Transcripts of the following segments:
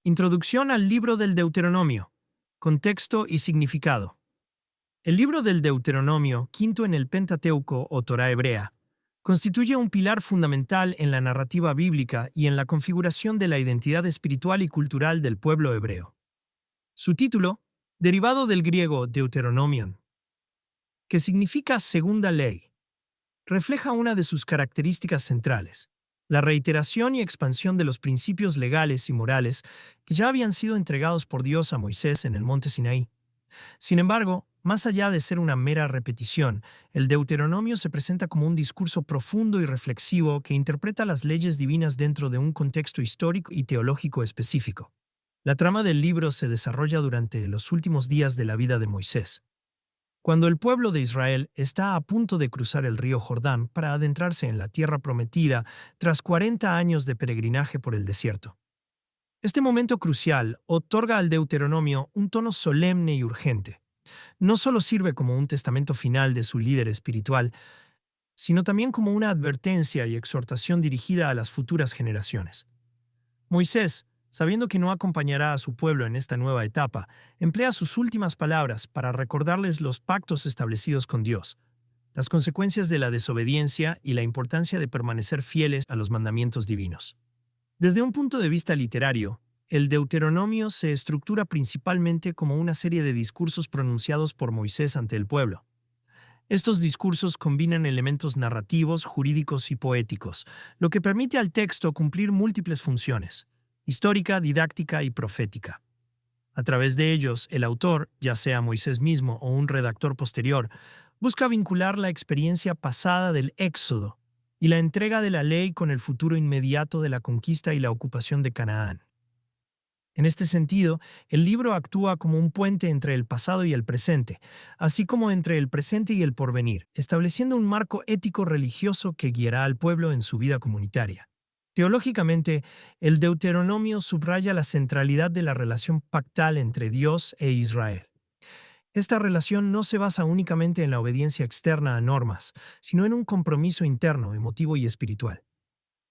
Introducción al libro del Deuteronomio. Contexto y significado. El libro del Deuteronomio, quinto en el Pentateuco o Torá hebrea, constituye un pilar fundamental en la narrativa bíblica y en la configuración de la identidad espiritual y cultural del pueblo hebreo. Su título, derivado del griego Deuteronomion, que significa segunda ley, refleja una de sus características centrales: la reiteración y expansión de los principios legales y morales que ya habían sido entregados por Dios a Moisés en el monte Sinaí. Sin embargo, más allá de ser una mera repetición, el Deuteronomio se presenta como un discurso profundo y reflexivo que interpreta las leyes divinas dentro de un contexto histórico y teológico específico. La trama del libro se desarrolla durante los últimos días de la vida de Moisés, cuando el pueblo de Israel está a punto de cruzar el río Jordán para adentrarse en la tierra prometida tras 40 años de peregrinaje por el desierto. Este momento crucial otorga al Deuteronomio un tono solemne y urgente. No solo sirve como un testamento final de su líder espiritual, sino también como una advertencia y exhortación dirigida a las futuras generaciones. Moisés, sabiendo que no acompañará a su pueblo en esta nueva etapa, emplea sus últimas palabras para recordarles los pactos establecidos con Dios, las consecuencias de la desobediencia y la importancia de permanecer fieles a los mandamientos divinos. Desde un punto de vista literario, el Deuteronomio se estructura principalmente como una serie de discursos pronunciados por Moisés ante el pueblo. Estos discursos combinan elementos narrativos, jurídicos y poéticos, lo que permite al texto cumplir múltiples funciones: histórica, didáctica y profética. A través de ellos, el autor, ya sea Moisés mismo o un redactor posterior, busca vincular la experiencia pasada del Éxodo y la entrega de la ley con el futuro inmediato de la conquista y la ocupación de Canaán. En este sentido, el libro actúa como un puente entre el pasado y el presente, así como entre el presente y el porvenir, estableciendo un marco ético-religioso que guiará al pueblo en su vida comunitaria. Teológicamente, el Deuteronomio subraya la centralidad de la relación pactal entre Dios e Israel. Esta relación no se basa únicamente en la obediencia externa a normas, sino en un compromiso interno, emotivo y espiritual.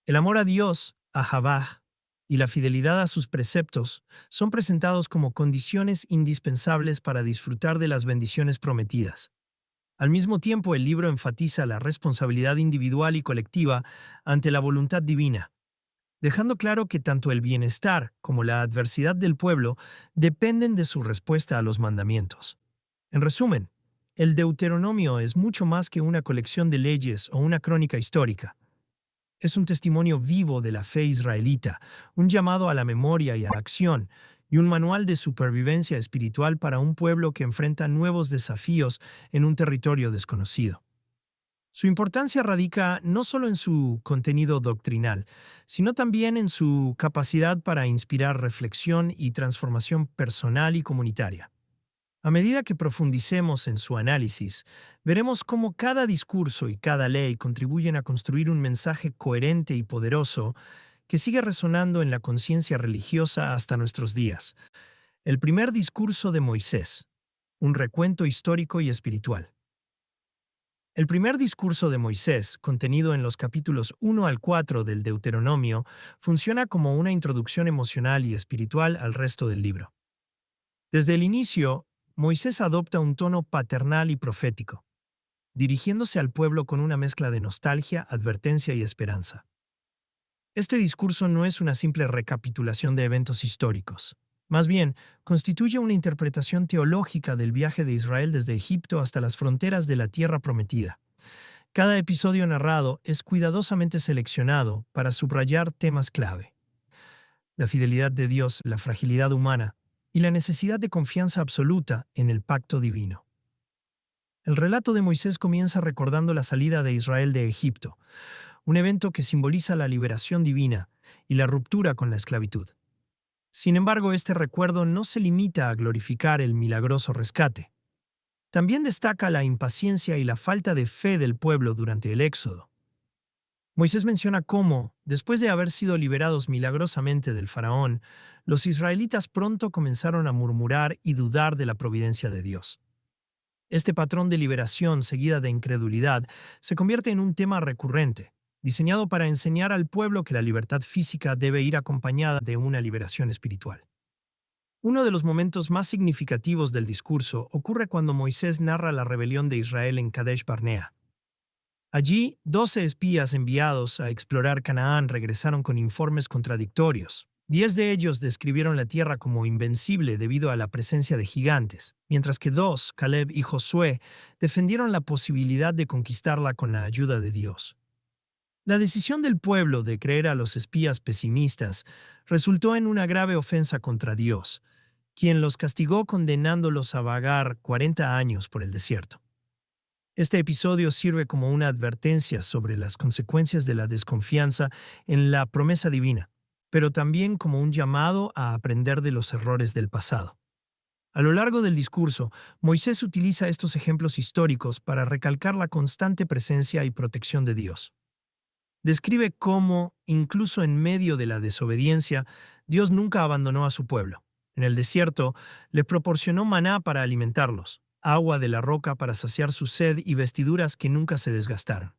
El amor a Dios, a Javá, y la fidelidad a sus preceptos son presentados como condiciones indispensables para disfrutar de las bendiciones prometidas. Al mismo tiempo, el libro enfatiza la responsabilidad individual y colectiva ante la voluntad divina, dejando claro que tanto el bienestar como la adversidad del pueblo dependen de su respuesta a los mandamientos. En resumen, el Deuteronomio es mucho más que una colección de leyes o una crónica histórica. Es un testimonio vivo de la fe israelita, un llamado a la memoria y a la acción, y un manual de supervivencia espiritual para un pueblo que enfrenta nuevos desafíos en un territorio desconocido. Su importancia radica no solo en su contenido doctrinal, sino también en su capacidad para inspirar reflexión y transformación personal y comunitaria. A medida que profundicemos en su análisis, veremos cómo cada discurso y cada ley contribuyen a construir un mensaje coherente y poderoso que sigue resonando en la conciencia religiosa hasta nuestros días. El primer discurso de Moisés, un recuento histórico y espiritual. El primer discurso de Moisés, contenido en los capítulos 1 al 4 del Deuteronomio, funciona como una introducción emocional y espiritual al resto del libro. Desde el inicio, Moisés adopta un tono paternal y profético, dirigiéndose al pueblo con una mezcla de nostalgia, advertencia y esperanza. Este discurso no es una simple recapitulación de eventos históricos. Más bien, constituye una interpretación teológica del viaje de Israel desde Egipto hasta las fronteras de la tierra prometida. Cada episodio narrado es cuidadosamente seleccionado para subrayar temas clave: la fidelidad de Dios, la fragilidad humana y la necesidad de confianza absoluta en el pacto divino. El relato de Moisés comienza recordando la salida de Israel de Egipto, un evento que simboliza la liberación divina y la ruptura con la esclavitud. Sin embargo, este recuerdo no se limita a glorificar el milagroso rescate. También destaca la impaciencia y la falta de fe del pueblo durante el Éxodo. Moisés menciona cómo, después de haber sido liberados milagrosamente del faraón, los israelitas pronto comenzaron a murmurar y dudar de la providencia de Dios. Este patrón de liberación seguida de incredulidad se convierte en un tema recurrente, diseñado para enseñar al pueblo que la libertad física debe ir acompañada de una liberación espiritual. Uno de los momentos más significativos del discurso ocurre cuando Moisés narra la rebelión de Israel en Kadesh Barnea. Allí, 12 espías enviados a explorar Canaán regresaron con informes contradictorios. 10 de ellos describieron la tierra como invencible debido a la presencia de gigantes, mientras que dos, Caleb y Josué, defendieron la posibilidad de conquistarla con la ayuda de Dios. La decisión del pueblo de creer a los espías pesimistas resultó en una grave ofensa contra Dios, quien los castigó condenándolos a vagar 40 años por el desierto. Este episodio sirve como una advertencia sobre las consecuencias de la desconfianza en la promesa divina, pero también como un llamado a aprender de los errores del pasado. A lo largo del discurso, Moisés utiliza estos ejemplos históricos para recalcar la constante presencia y protección de Dios. Describe cómo, incluso en medio de la desobediencia, Dios nunca abandonó a su pueblo. En el desierto, le proporcionó maná para alimentarlos, agua de la roca para saciar su sed y vestiduras que nunca se desgastaron.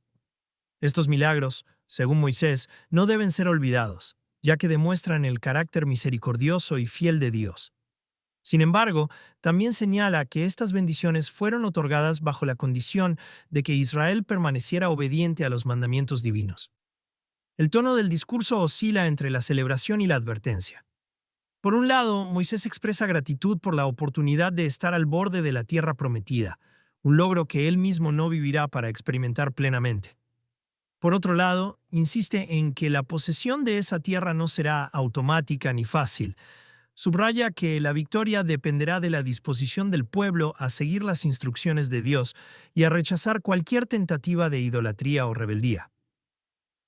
Estos milagros, según Moisés, no deben ser olvidados, ya que demuestran el carácter misericordioso y fiel de Dios. Sin embargo, también señala que estas bendiciones fueron otorgadas bajo la condición de que Israel permaneciera obediente a los mandamientos divinos. El tono del discurso oscila entre la celebración y la advertencia. Por un lado, Moisés expresa gratitud por la oportunidad de estar al borde de la tierra prometida, un logro que él mismo no vivirá para experimentar plenamente. Por otro lado, insiste en que la posesión de esa tierra no será automática ni fácil. Subraya que la victoria dependerá de la disposición del pueblo a seguir las instrucciones de Dios y a rechazar cualquier tentativa de idolatría o rebeldía.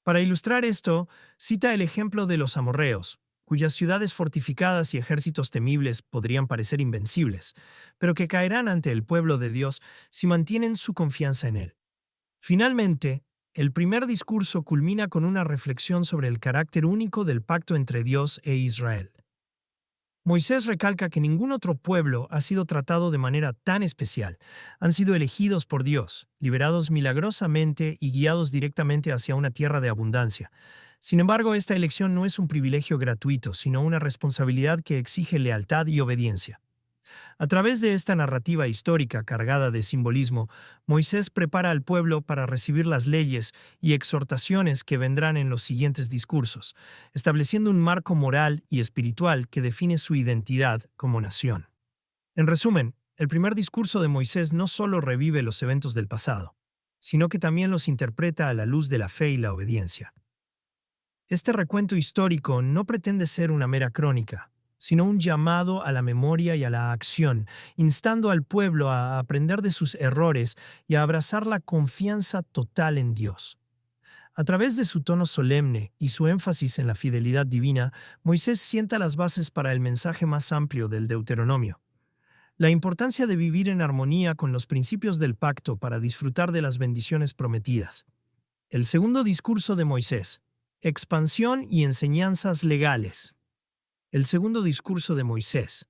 Para ilustrar esto, cita el ejemplo de los amorreos, cuyas ciudades fortificadas y ejércitos temibles podrían parecer invencibles, pero que caerán ante el pueblo de Dios si mantienen su confianza en él. Finalmente, el primer discurso culmina con una reflexión sobre el carácter único del pacto entre Dios e Israel. Moisés recalca que ningún otro pueblo ha sido tratado de manera tan especial. Han sido elegidos por Dios, liberados milagrosamente y guiados directamente hacia una tierra de abundancia. Sin embargo, esta elección no es un privilegio gratuito, sino una responsabilidad que exige lealtad y obediencia. A través de esta narrativa histórica cargada de simbolismo, Moisés prepara al pueblo para recibir las leyes y exhortaciones que vendrán en los siguientes discursos, estableciendo un marco moral y espiritual que define su identidad como nación. En resumen, el primer discurso de Moisés no solo revive los eventos del pasado, sino que también los interpreta a la luz de la fe y la obediencia. Este recuento histórico no pretende ser una mera crónica, sino un llamado a la memoria y a la acción, instando al pueblo a aprender de sus errores y a abrazar la confianza total en Dios. A través de su tono solemne y su énfasis en la fidelidad divina, Moisés sienta las bases para el mensaje más amplio del Deuteronomio: la importancia de vivir en armonía con los principios del pacto para disfrutar de las bendiciones prometidas. El segundo discurso de Moisés: expansión y enseñanzas legales. El segundo discurso de Moisés,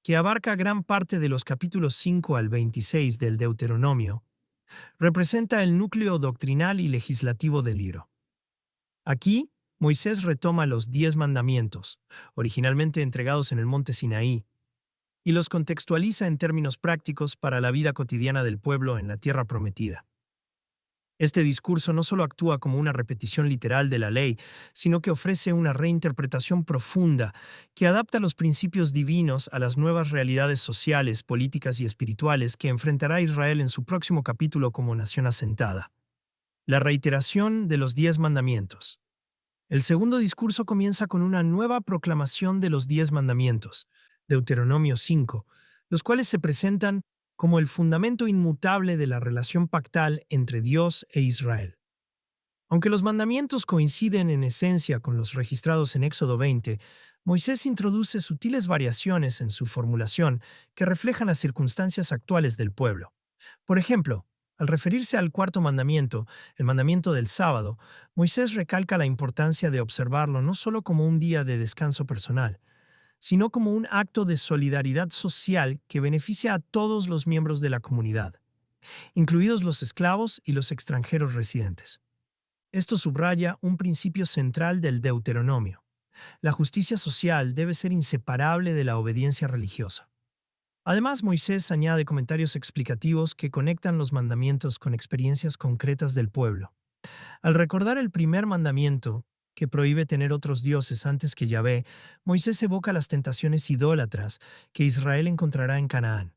que abarca gran parte de los capítulos 5 al 26 del Deuteronomio, representa el núcleo doctrinal y legislativo del libro. Aquí, Moisés retoma los 10 mandamientos, originalmente entregados en el monte Sinaí, y los contextualiza en términos prácticos para la vida cotidiana del pueblo en la tierra prometida. Este discurso no solo actúa como una repetición literal de la ley, sino que ofrece una reinterpretación profunda que adapta los principios divinos a las nuevas realidades sociales, políticas y espirituales que enfrentará Israel en su próximo capítulo como nación asentada. La reiteración de los 10 mandamientos. El segundo discurso comienza con una nueva proclamación de los 10 mandamientos, Deuteronomio 5, los cuales se presentan como el fundamento inmutable de la relación pactal entre Dios e Israel. Aunque los mandamientos coinciden en esencia con los registrados en Éxodo 20, Moisés introduce sutiles variaciones en su formulación que reflejan las circunstancias actuales del pueblo. Por ejemplo, al referirse al cuarto mandamiento, el mandamiento del sábado, Moisés recalca la importancia de observarlo no solo como un día de descanso personal, sino como un acto de solidaridad social que beneficia a todos los miembros de la comunidad, incluidos los esclavos y los extranjeros residentes. Esto subraya un principio central del Deuteronomio. La justicia social debe ser inseparable de la obediencia religiosa. Además, Moisés añade comentarios explicativos que conectan los mandamientos con experiencias concretas del pueblo. Al recordar el primer mandamiento, que prohíbe tener otros dioses antes que Yahvé, Moisés evoca las tentaciones idólatras que Israel encontrará en Canaán.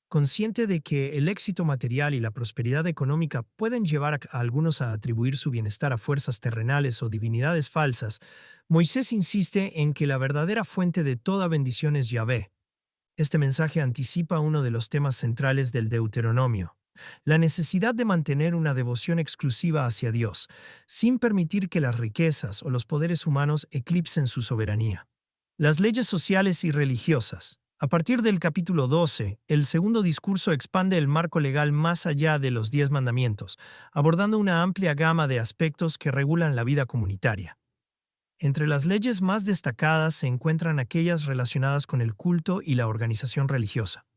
Consciente de que el éxito material y la prosperidad económica pueden llevar a algunos a atribuir su bienestar a fuerzas terrenales o divinidades falsas, Moisés insiste en que la verdadera fuente de toda bendición es Yahvé. Este mensaje anticipa uno de los temas centrales del Deuteronomio: la necesidad de mantener una devoción exclusiva hacia Dios, sin permitir que las riquezas o los poderes humanos eclipsen su soberanía. Las leyes sociales y religiosas. A partir del capítulo 12, el segundo discurso expande el marco legal más allá de los 10 mandamientos, abordando una amplia gama de aspectos que regulan la vida comunitaria. Entre las leyes más destacadas se encuentran aquellas relacionadas con el culto y la organización religiosa.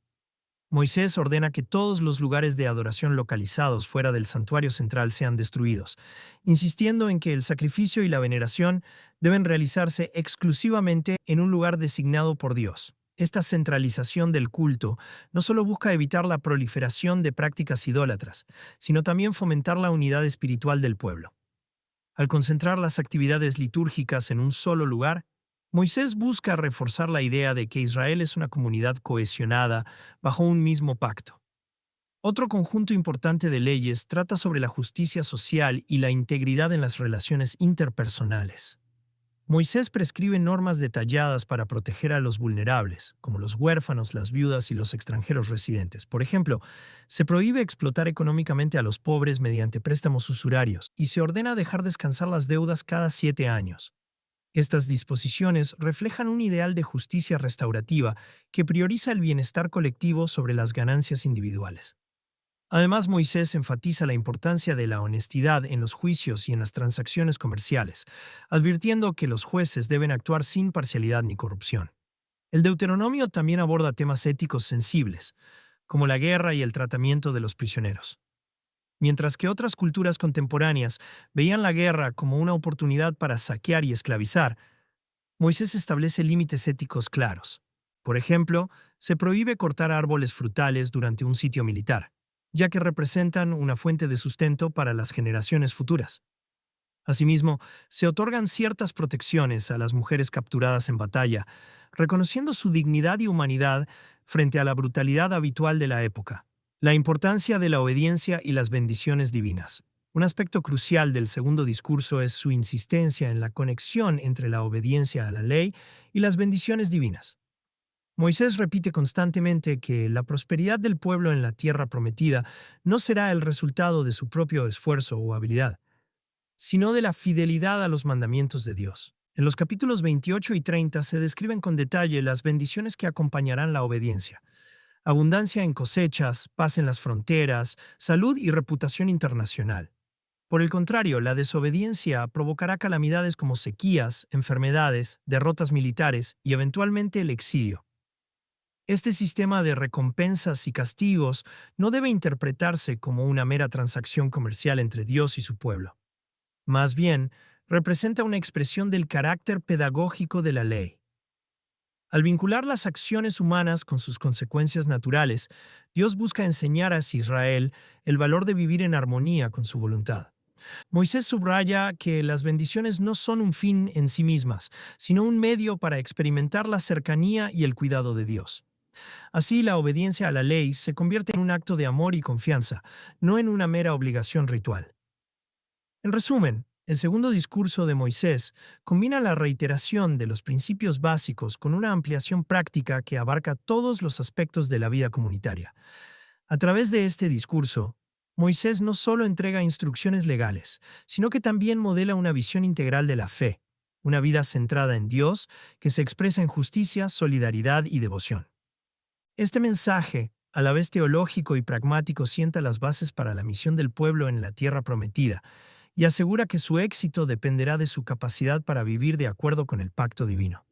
Moisés ordena que todos los lugares de adoración localizados fuera del santuario central sean destruidos, insistiendo en que el sacrificio y la veneración deben realizarse exclusivamente en un lugar designado por Dios. Esta centralización del culto no solo busca evitar la proliferación de prácticas idólatras, sino también fomentar la unidad espiritual del pueblo. Al concentrar las actividades litúrgicas en un solo lugar, Moisés busca reforzar la idea de que Israel es una comunidad cohesionada bajo un mismo pacto. Otro conjunto importante de leyes trata sobre la justicia social y la integridad en las relaciones interpersonales. Moisés prescribe normas detalladas para proteger a los vulnerables, como los huérfanos, las viudas y los extranjeros residentes. Por ejemplo, se prohíbe explotar económicamente a los pobres mediante préstamos usurarios y se ordena dejar descansar las deudas cada 7 años. Estas disposiciones reflejan un ideal de justicia restaurativa que prioriza el bienestar colectivo sobre las ganancias individuales. Además, Moisés enfatiza la importancia de la honestidad en los juicios y en las transacciones comerciales, advirtiendo que los jueces deben actuar sin parcialidad ni corrupción. El Deuteronomio también aborda temas éticos sensibles, como la guerra y el tratamiento de los prisioneros. Mientras que otras culturas contemporáneas veían la guerra como una oportunidad para saquear y esclavizar, Moisés establece límites éticos claros. Por ejemplo, se prohíbe cortar árboles frutales durante un sitio militar, ya que representan una fuente de sustento para las generaciones futuras. Asimismo, se otorgan ciertas protecciones a las mujeres capturadas en batalla, reconociendo su dignidad y humanidad frente a la brutalidad habitual de la época. La importancia de la obediencia y las bendiciones divinas. Un aspecto crucial del segundo discurso es su insistencia en la conexión entre la obediencia a la ley y las bendiciones divinas. Moisés repite constantemente que la prosperidad del pueblo en la tierra prometida no será el resultado de su propio esfuerzo o habilidad, sino de la fidelidad a los mandamientos de Dios. En los capítulos 28 y 30 se describen con detalle las bendiciones que acompañarán la obediencia: abundancia en cosechas, paz en las fronteras, salud y reputación internacional. Por el contrario, la desobediencia provocará calamidades como sequías, enfermedades, derrotas militares y eventualmente el exilio. Este sistema de recompensas y castigos no debe interpretarse como una mera transacción comercial entre Dios y su pueblo. Más bien, representa una expresión del carácter pedagógico de la ley. Al vincular las acciones humanas con sus consecuencias naturales, Dios busca enseñar a Israel el valor de vivir en armonía con su voluntad. Moisés subraya que las bendiciones no son un fin en sí mismas, sino un medio para experimentar la cercanía y el cuidado de Dios. Así, la obediencia a la ley se convierte en un acto de amor y confianza, no en una mera obligación ritual. En resumen, el segundo discurso de Moisés combina la reiteración de los principios básicos con una ampliación práctica que abarca todos los aspectos de la vida comunitaria. A través de este discurso, Moisés no solo entrega instrucciones legales, sino que también modela una visión integral de la fe, una vida centrada en Dios que se expresa en justicia, solidaridad y devoción. Este mensaje, a la vez teológico y pragmático, sienta las bases para la misión del pueblo en la tierra prometida y asegura que su éxito dependerá de su capacidad para vivir de acuerdo con el pacto divino.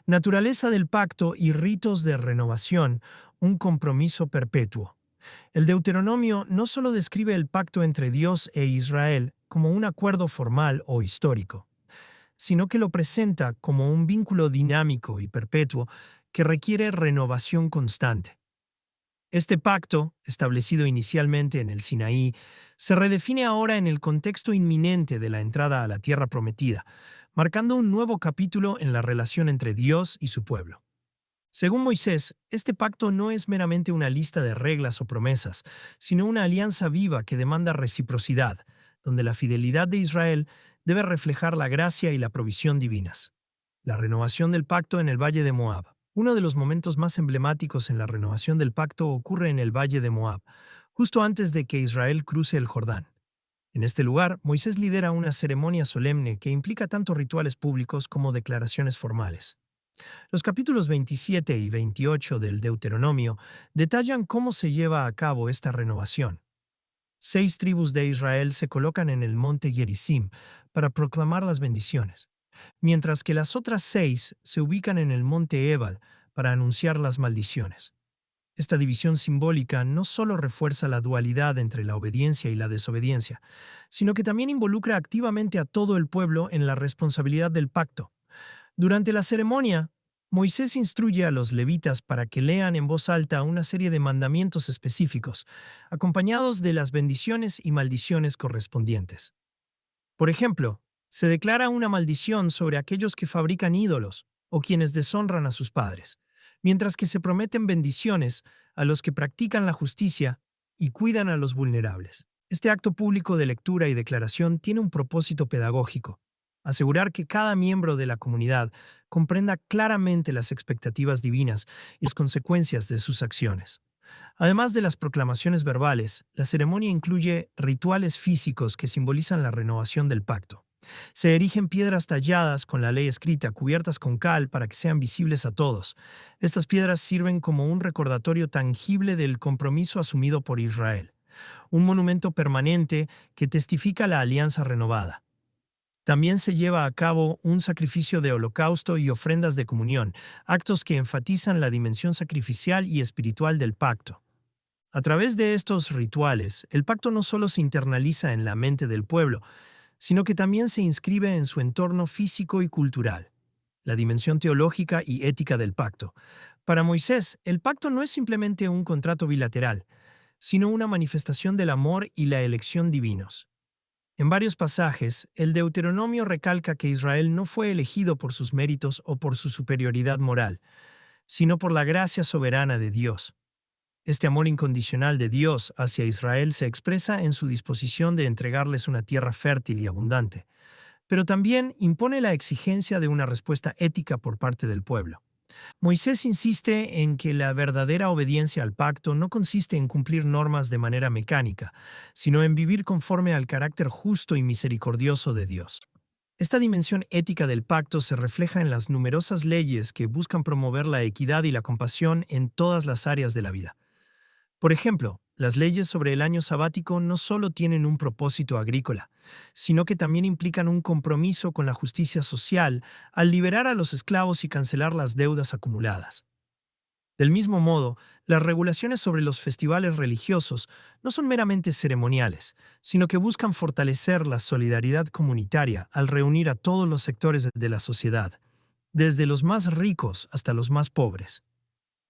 Naturaleza del pacto y ritos de renovación, un compromiso perpetuo. El Deuteronomio no solo describe el pacto entre Dios e Israel, como un acuerdo formal o histórico, sino que lo presenta como un vínculo dinámico y perpetuo que requiere renovación constante. Este pacto, establecido inicialmente en el Sinaí, se redefine ahora en el contexto inminente de la entrada a la tierra prometida, marcando un nuevo capítulo en la relación entre Dios y su pueblo. Según Moisés, este pacto no es meramente una lista de reglas o promesas, sino una alianza viva que demanda reciprocidad, donde la fidelidad de Israel debe reflejar la gracia y la provisión divinas. La renovación del pacto en el Valle de Moab. Uno de los momentos más emblemáticos en la renovación del pacto ocurre en el Valle de Moab, justo antes de que Israel cruce el Jordán. En este lugar, Moisés lidera una ceremonia solemne que implica tanto rituales públicos como declaraciones formales. Los capítulos 27 y 28 del Deuteronomio detallan cómo se lleva a cabo esta renovación. 6 tribus de Israel se colocan en el monte Gerizim para proclamar las bendiciones, mientras que las otras 6 se ubican en el monte Ebal para anunciar las maldiciones. Esta división simbólica no solo refuerza la dualidad entre la obediencia y la desobediencia, sino que también involucra activamente a todo el pueblo en la responsabilidad del pacto. Durante la ceremonia, Moisés instruye a los levitas para que lean en voz alta una serie de mandamientos específicos, acompañados de las bendiciones y maldiciones correspondientes. Por ejemplo, se declara una maldición sobre aquellos que fabrican ídolos o quienes deshonran a sus padres, mientras que se prometen bendiciones a los que practican la justicia y cuidan a los vulnerables. Este acto público de lectura y declaración tiene un propósito pedagógico: asegurar que cada miembro de la comunidad comprenda claramente las expectativas divinas y las consecuencias de sus acciones. Además de las proclamaciones verbales, la ceremonia incluye rituales físicos que simbolizan la renovación del pacto. Se erigen piedras talladas con la ley escrita, cubiertas con cal para que sean visibles a todos. Estas piedras sirven como un recordatorio tangible del compromiso asumido por Israel, un monumento permanente que testifica la alianza renovada. También se lleva a cabo un sacrificio de holocausto y ofrendas de comunión, actos que enfatizan la dimensión sacrificial y espiritual del pacto. A través de estos rituales, el pacto no solo se internaliza en la mente del pueblo, sino que también se inscribe en su entorno físico y cultural. La dimensión teológica y ética del pacto. Para Moisés, el pacto no es simplemente un contrato bilateral, sino una manifestación del amor y la elección divinos. En varios pasajes, el Deuteronomio recalca que Israel no fue elegido por sus méritos o por su superioridad moral, sino por la gracia soberana de Dios. Este amor incondicional de Dios hacia Israel se expresa en su disposición de entregarles una tierra fértil y abundante, pero también impone la exigencia de una respuesta ética por parte del pueblo. Moisés insiste en que la verdadera obediencia al pacto no consiste en cumplir normas de manera mecánica, sino en vivir conforme al carácter justo y misericordioso de Dios. Esta dimensión ética del pacto se refleja en las numerosas leyes que buscan promover la equidad y la compasión en todas las áreas de la vida. Por ejemplo, las leyes sobre el año sabático no solo tienen un propósito agrícola, sino que también implican un compromiso con la justicia social al liberar a los esclavos y cancelar las deudas acumuladas. Del mismo modo, las regulaciones sobre los festivales religiosos no son meramente ceremoniales, sino que buscan fortalecer la solidaridad comunitaria al reunir a todos los sectores de la sociedad, desde los más ricos hasta los más pobres.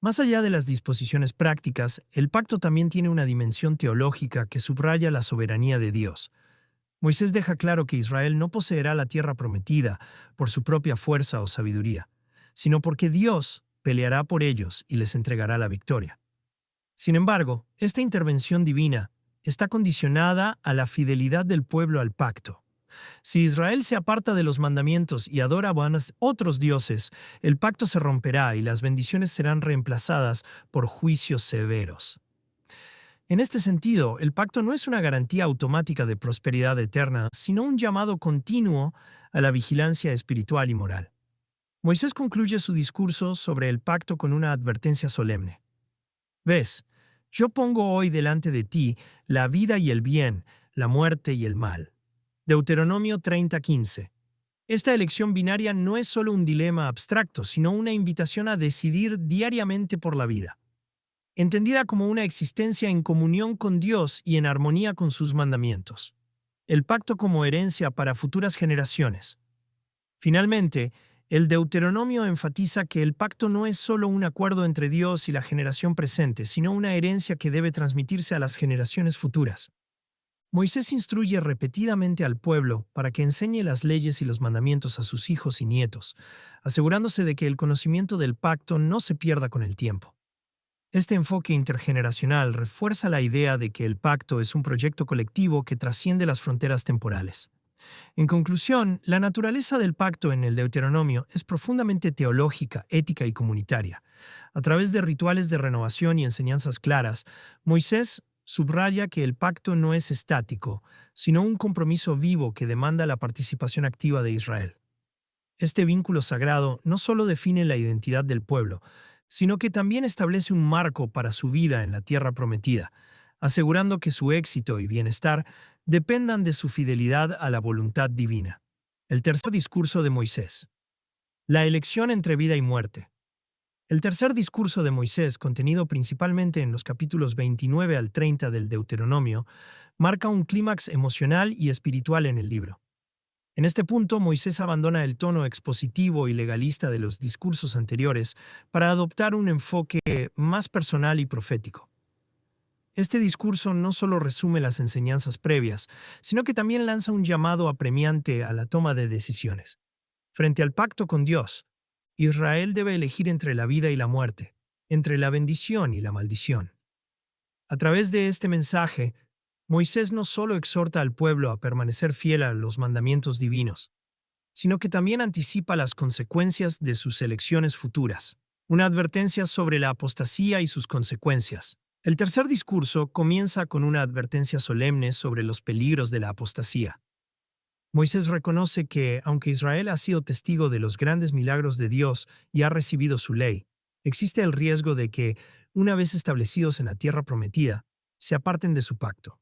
Más allá de las disposiciones prácticas, el pacto también tiene una dimensión teológica que subraya la soberanía de Dios. Moisés deja claro que Israel no poseerá la tierra prometida por su propia fuerza o sabiduría, sino porque Dios peleará por ellos y les entregará la victoria. Sin embargo, esta intervención divina está condicionada a la fidelidad del pueblo al pacto. Si Israel se aparta de los mandamientos y adora a otros dioses, el pacto se romperá y las bendiciones serán reemplazadas por juicios severos. En este sentido, el pacto no es una garantía automática de prosperidad eterna, sino un llamado continuo a la vigilancia espiritual y moral. Moisés concluye su discurso sobre el pacto con una advertencia solemne. Ves, yo pongo hoy delante de ti la vida y el bien, la muerte y el mal. Deuteronomio 30:15. Esta elección binaria no es solo un dilema abstracto, sino una invitación a decidir diariamente por la vida, entendida como una existencia en comunión con Dios y en armonía con sus mandamientos. el pacto como herencia para futuras generaciones. Finalmente, el Deuteronomio enfatiza que el pacto no es solo un acuerdo entre Dios y la generación presente, sino una herencia que debe transmitirse a las generaciones futuras. Moisés instruye repetidamente al pueblo para que enseñe las leyes y los mandamientos a sus hijos y nietos, asegurándose de que el conocimiento del pacto no se pierda con el tiempo. Este enfoque intergeneracional refuerza la idea de que el pacto es un proyecto colectivo que trasciende las fronteras temporales. En conclusión, la naturaleza del pacto en el Deuteronomio es profundamente teológica, ética y comunitaria. A través de rituales de renovación y enseñanzas claras, Moisés subraya que el pacto no es estático, sino un compromiso vivo que demanda la participación activa de Israel. Este vínculo sagrado no solo define la identidad del pueblo, sino que también establece un marco para su vida en la tierra prometida, asegurando que su éxito y bienestar dependan de su fidelidad a la voluntad divina. El tercer discurso de Moisés. La elección entre vida y muerte. El tercer discurso de Moisés, contenido principalmente en los capítulos 29 al 30 del Deuteronomio, marca un clímax emocional y espiritual en el libro. En este punto, Moisés abandona el tono expositivo y legalista de los discursos anteriores para adoptar un enfoque más personal y profético. Este discurso no solo resume las enseñanzas previas, sino que también lanza un llamado apremiante a la toma de decisiones. Frente al pacto con Dios, Israel debe elegir entre la vida y la muerte, entre la bendición y la maldición. A través de este mensaje, Moisés no solo exhorta al pueblo a permanecer fiel a los mandamientos divinos, sino que también anticipa las consecuencias de sus elecciones futuras, una advertencia sobre la apostasía y sus consecuencias. El tercer discurso comienza con una advertencia solemne sobre los peligros de la apostasía. Moisés reconoce que, aunque Israel ha sido testigo de los grandes milagros de Dios y ha recibido su ley, existe el riesgo de que, una vez establecidos en la tierra prometida, se aparten de su pacto.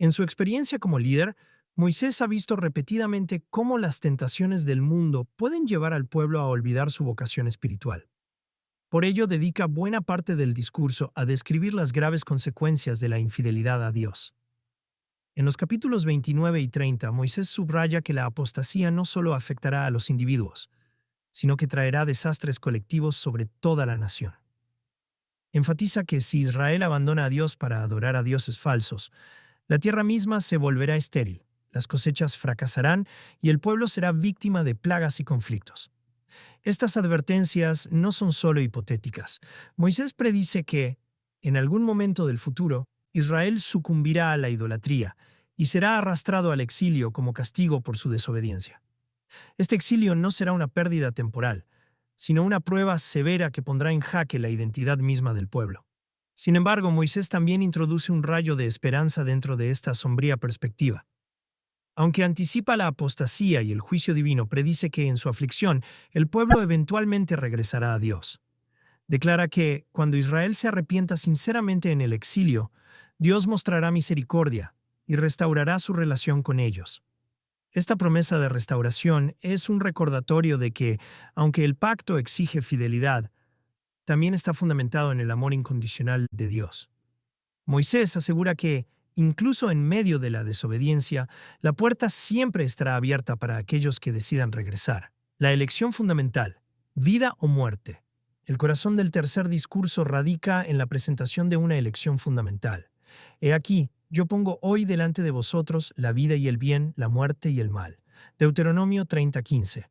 En su experiencia como líder, Moisés ha visto repetidamente cómo las tentaciones del mundo pueden llevar al pueblo a olvidar su vocación espiritual. Por ello, dedica buena parte del discurso a describir las graves consecuencias de la infidelidad a Dios. En los capítulos 29 y 30, Moisés subraya que la apostasía no solo afectará a los individuos, sino que traerá desastres colectivos sobre toda la nación. Enfatiza que si Israel abandona a Dios para adorar a dioses falsos, la tierra misma se volverá estéril, las cosechas fracasarán y el pueblo será víctima de plagas y conflictos. Estas advertencias no son solo hipotéticas. Moisés predice que, en algún momento del futuro, Israel sucumbirá a la idolatría y será arrastrado al exilio como castigo por su desobediencia. Este exilio no será una pérdida temporal, sino una prueba severa que pondrá en jaque la identidad misma del pueblo. Sin embargo, Moisés también introduce un rayo de esperanza dentro de esta sombría perspectiva. Aunque anticipa la apostasía y el juicio divino, predice que en su aflicción el pueblo eventualmente regresará a Dios. Declara que, cuando Israel se arrepienta sinceramente en el exilio, Dios mostrará misericordia y restaurará su relación con ellos. Esta promesa de restauración es un recordatorio de que, aunque el pacto exige fidelidad, también está fundamentado en el amor incondicional de Dios. Moisés asegura que, incluso en medio de la desobediencia, la puerta siempre estará abierta para aquellos que decidan regresar. La elección fundamental, vida o muerte. El corazón del tercer discurso radica en la presentación de una elección fundamental. He aquí, yo pongo hoy delante de vosotros la vida y el bien, la muerte y el mal. Deuteronomio 30:15.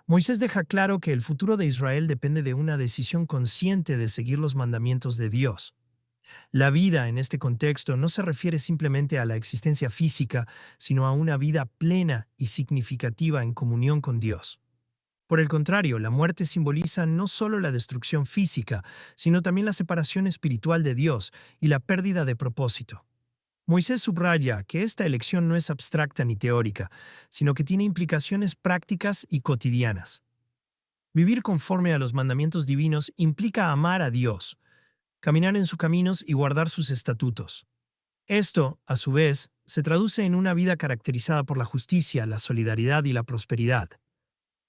Moisés deja claro que el futuro de Israel depende de una decisión consciente de seguir los mandamientos de Dios. La vida en este contexto no se refiere simplemente a la existencia física, sino a una vida plena y significativa en comunión con Dios. Por el contrario, la muerte simboliza no solo la destrucción física, sino también la separación espiritual de Dios y la pérdida de propósito. Moisés subraya que esta elección no es abstracta ni teórica, sino que tiene implicaciones prácticas y cotidianas. Vivir conforme a los mandamientos divinos implica amar a Dios, caminar en sus caminos y guardar sus estatutos. Esto, a su vez, se traduce en una vida caracterizada por la justicia, la solidaridad y la prosperidad.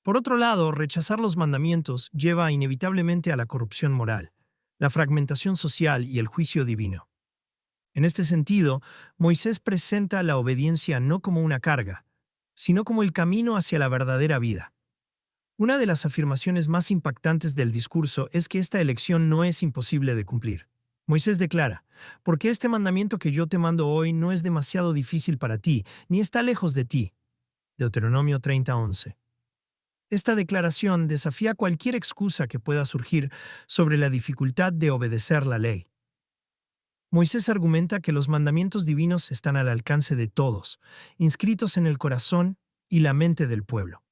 Por otro lado, rechazar los mandamientos lleva inevitablemente a la corrupción moral, la fragmentación social y el juicio divino. En este sentido, Moisés presenta la obediencia no como una carga, sino como el camino hacia la verdadera vida. Una de las afirmaciones más impactantes del discurso es que esta elección no es imposible de cumplir. Moisés declara, porque este mandamiento que yo te mando hoy no es demasiado difícil para ti, ni está lejos de ti. Deuteronomio 30:11. Esta declaración desafía cualquier excusa que pueda surgir sobre la dificultad de obedecer la ley. Moisés argumenta que los mandamientos divinos están al alcance de todos, inscritos en el corazón y la mente del pueblo.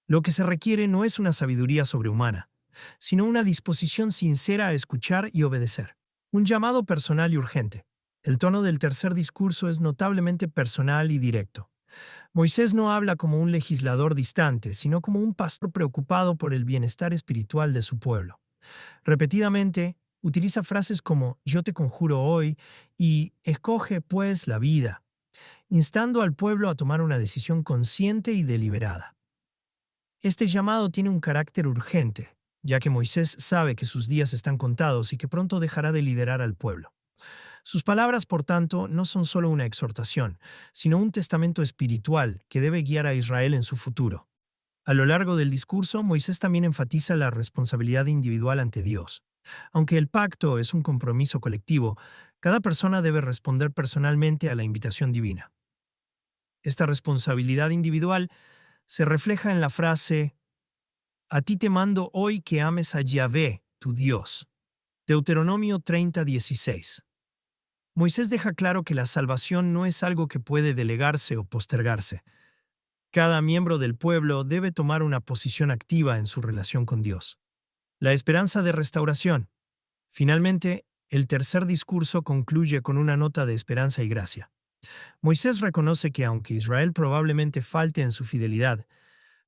Lo que se requiere no es una sabiduría sobrehumana, sino una disposición sincera a escuchar y obedecer. Un llamado personal y urgente. El tono del tercer discurso es notablemente personal y directo. Moisés no habla como un legislador distante, sino como un pastor preocupado por el bienestar espiritual de su pueblo. Repetidamente, utiliza frases como yo te conjuro hoy y escoge pues la vida, instando al pueblo a tomar una decisión consciente y deliberada. Este llamado tiene un carácter urgente, ya que Moisés sabe que sus días están contados y que pronto dejará de liderar al pueblo. Sus palabras, por tanto, no son solo una exhortación, sino un testamento espiritual que debe guiar a Israel en su futuro. A lo largo del discurso, Moisés también enfatiza la responsabilidad individual ante Dios. Aunque el pacto es un compromiso colectivo, cada persona debe responder personalmente a la invitación divina. Esta responsabilidad individual se refleja en la frase, a ti te mando hoy que ames a Yahvé, tu Dios. Deuteronomio 30:16. Moisés deja claro que la salvación no es algo que puede delegarse o postergarse. Cada miembro del pueblo debe tomar una posición activa en su relación con Dios. La esperanza de restauración. Finalmente, el tercer discurso concluye con una nota de esperanza y gracia. Moisés reconoce que aunque Israel probablemente falte en su fidelidad,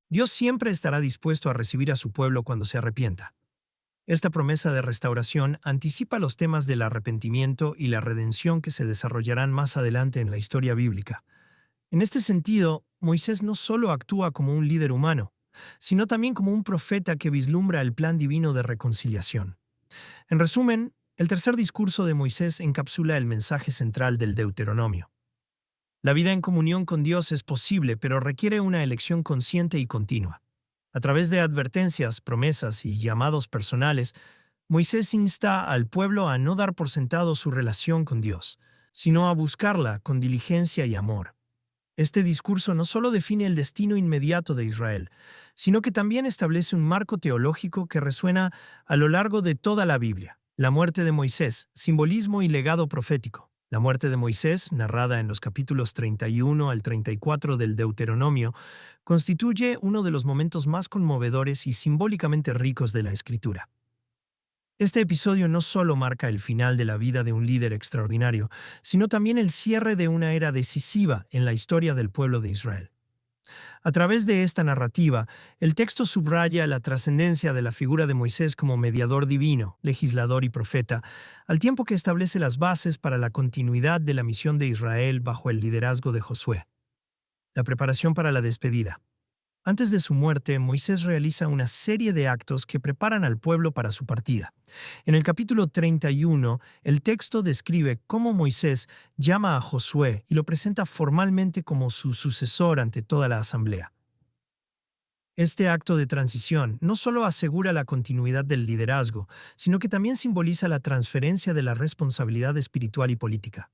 Dios siempre estará dispuesto a recibir a su pueblo cuando se arrepienta. Esta promesa de restauración anticipa los temas del arrepentimiento y la redención que se desarrollarán más adelante en la historia bíblica. En este sentido, Moisés no solo actúa como un líder humano, sino también como un profeta que vislumbra el plan divino de reconciliación. En resumen, el tercer discurso de Moisés encapsula el mensaje central del Deuteronomio. La vida en comunión con Dios es posible, pero requiere una elección consciente y continua. A través de advertencias, promesas y llamados personales, Moisés insta al pueblo a no dar por sentado su relación con Dios, sino a buscarla con diligencia y amor. Este discurso no solo define el destino inmediato de Israel, sino que también establece un marco teológico que resuena a lo largo de toda la Biblia. La muerte de Moisés, simbolismo y legado profético. La muerte de Moisés, narrada en los capítulos 31 al 34 del Deuteronomio, constituye uno de los momentos más conmovedores y simbólicamente ricos de la Escritura. Este episodio no solo marca el final de la vida de un líder extraordinario, sino también el cierre de una era decisiva en la historia del pueblo de Israel. A través de esta narrativa, el texto subraya la trascendencia de la figura de Moisés como mediador divino, legislador y profeta, al tiempo que establece las bases para la continuidad de la misión de Israel bajo el liderazgo de Josué. La preparación para la despedida. Antes de su muerte, Moisés realiza una serie de actos que preparan al pueblo para su partida. En el capítulo 31, el texto describe cómo Moisés llama a Josué y lo presenta formalmente como su sucesor ante toda la asamblea. Este acto de transición no solo asegura la continuidad del liderazgo, sino que también simboliza la transferencia de la responsabilidad espiritual y política.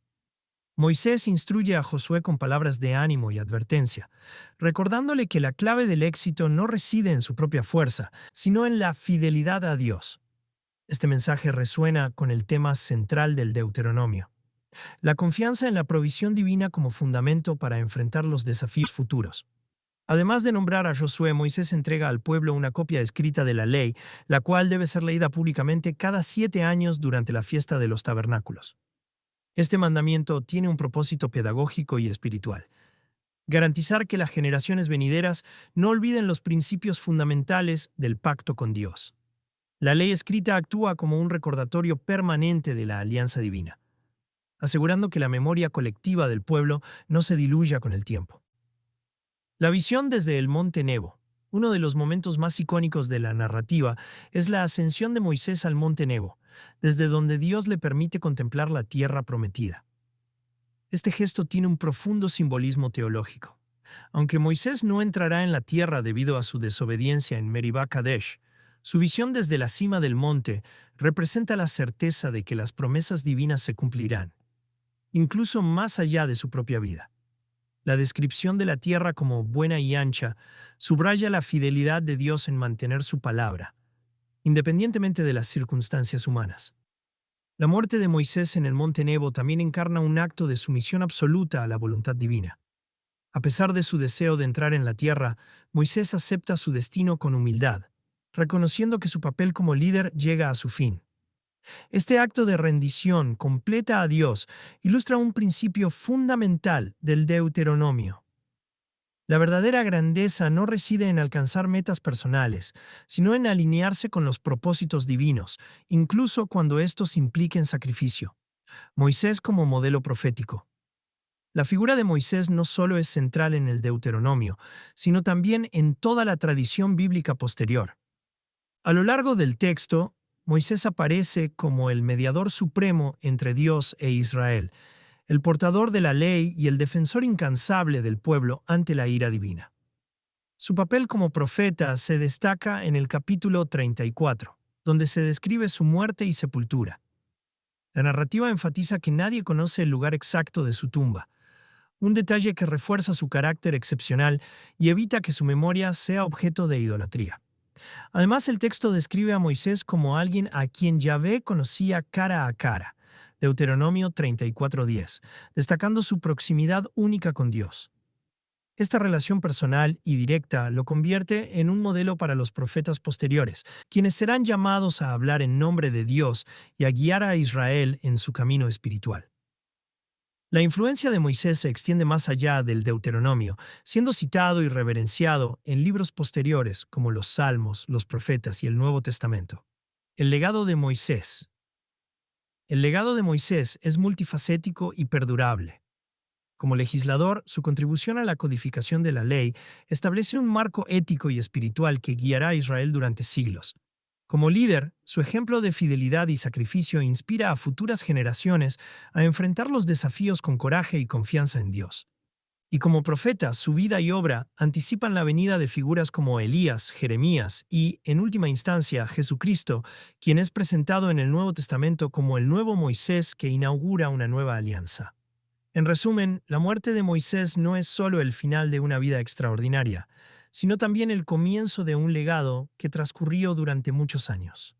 Moisés instruye a Josué con palabras de ánimo y advertencia, recordándole que la clave del éxito no reside en su propia fuerza, sino en la fidelidad a Dios. Este mensaje resuena con el tema central del Deuteronomio, la confianza en la provisión divina como fundamento para enfrentar los desafíos futuros. Además de nombrar a Josué, Moisés entrega al pueblo una copia escrita de la ley, la cual debe ser leída públicamente cada 7 años durante la fiesta de los tabernáculos. Este mandamiento tiene un propósito pedagógico y espiritual: garantizar que las generaciones venideras no olviden los principios fundamentales del pacto con Dios. La ley escrita actúa como un recordatorio permanente de la alianza divina, asegurando que la memoria colectiva del pueblo no se diluya con el tiempo. La visión desde el Monte Nebo. Uno de los momentos más icónicos de la narrativa es la ascensión de Moisés al Monte Nebo, desde donde Dios le permite contemplar la tierra prometida. Este gesto tiene un profundo simbolismo teológico. Aunque Moisés no entrará en la tierra debido a su desobediencia en Meribá Kadesh, su visión desde la cima del monte representa la certeza de que las promesas divinas se cumplirán, incluso más allá de su propia vida. La descripción de la tierra como buena y ancha subraya la fidelidad de Dios en mantener su palabra, independientemente de las circunstancias humanas. La muerte de Moisés en el monte Nebo también encarna un acto de sumisión absoluta a la voluntad divina. A pesar de su deseo de entrar en la tierra, Moisés acepta su destino con humildad, reconociendo que su papel como líder llega a su fin. Este acto de rendición completa a Dios ilustra un principio fundamental del Deuteronomio. La verdadera grandeza no reside en alcanzar metas personales, sino en alinearse con los propósitos divinos, incluso cuando estos impliquen sacrificio. Moisés como modelo profético. La figura de Moisés no solo es central en el Deuteronomio, sino también en toda la tradición bíblica posterior. A lo largo del texto, Moisés aparece como el mediador supremo entre Dios e Israel, el portador de la ley y el defensor incansable del pueblo ante la ira divina. Su papel como profeta se destaca en el capítulo 34, donde se describe su muerte y sepultura. La narrativa enfatiza que nadie conoce el lugar exacto de su tumba, un detalle que refuerza su carácter excepcional y evita que su memoria sea objeto de idolatría. Además, el texto describe a Moisés como alguien a quien Yahvé conocía cara a cara, Deuteronomio 34:10, destacando su proximidad única con Dios. Esta relación personal y directa lo convierte en un modelo para los profetas posteriores, quienes serán llamados a hablar en nombre de Dios y a guiar a Israel en su camino espiritual. La influencia de Moisés se extiende más allá del Deuteronomio, siendo citado y reverenciado en libros posteriores como los Salmos, los Profetas y el Nuevo Testamento. El legado de Moisés. El legado de Moisés es multifacético y perdurable. Como legislador, su contribución a la codificación de la ley establece un marco ético y espiritual que guiará a Israel durante siglos. Como líder, su ejemplo de fidelidad y sacrificio inspira a futuras generaciones a enfrentar los desafíos con coraje y confianza en Dios. Y como profeta, su vida y obra anticipan la venida de figuras como Elías, Jeremías y, en última instancia, Jesucristo, quien es presentado en el Nuevo Testamento como el nuevo Moisés que inaugura una nueva alianza. En resumen, la muerte de Moisés no es solo el final de una vida extraordinaria, sino también el comienzo de un legado que transcurrió durante muchos años.